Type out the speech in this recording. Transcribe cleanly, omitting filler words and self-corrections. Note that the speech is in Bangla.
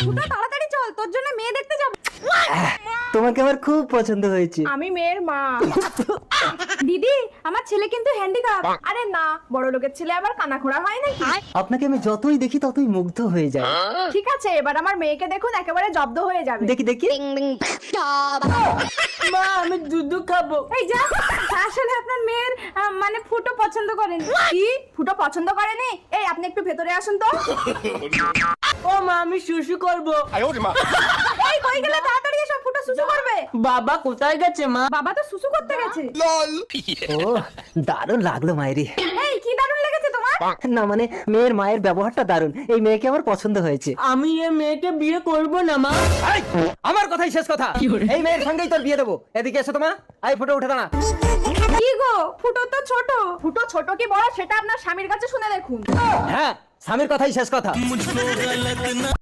ফুটো তাড়াতাড়ি চল, তোর জন্য মেয়ে দেখতে যাব। তোমাকে আমার খুব পছন্দ হয়েছে। আমি মেয়ের মা। দিদি, আমার ছেলে কিন্তু হ্যান্ডিক্যাপ। আরে না, বড় লোকের ছেলে আবার কানাখোড়া হয় নাকি? আপনাকে আমি যতই দেখি ততই মুগ্ধ হয়ে যাই। ঠিক আছে, এবার আমার মেয়েকে দেখুন, একেবারে জব্দ হয়ে যাবে। দেখি দেখি। মা আমি দুধ খাবো। এই যা, আসলে আপনার মেয়ের মানে ফুটো পছন্দ করেন। কি ফুটো পছন্দ করেনি? এই আপনি একটু ভেতরে আসুন তো। ও মা আমি শুশু করব। এই কই গেলে? তাড়াতাড়ি এসো, ফুটো সুসু করবে। বাবা কোথায় গেছে মা? বাবা তো সুসু করতে গেছে। ও দারুণ লাগলো মায়েরি। এই কি দারুণ লেগেছে তোমার? না মানে মেয়ের মায়ের ব্যবহারটা দারুণ, এই মেয়েকে আমার পছন্দ হয়েছে। আমি এই মেয়েকে বিয়ে করব না মা। আমার কথাই শেষ কথা, এই মেয়ের সঙ্গেই তোর বিয়ে দেবো। এদিকে এসো তোমা, আই ফটো উঠে দাঁড়া। কি গো, ফুটো তো ছোট। ফুটো ছোট কি বড় সেটা আপনার স্বামীর কাছে শুনে দেখুন। হ্যাঁ, স্বামীর কথাই শেষ কথা।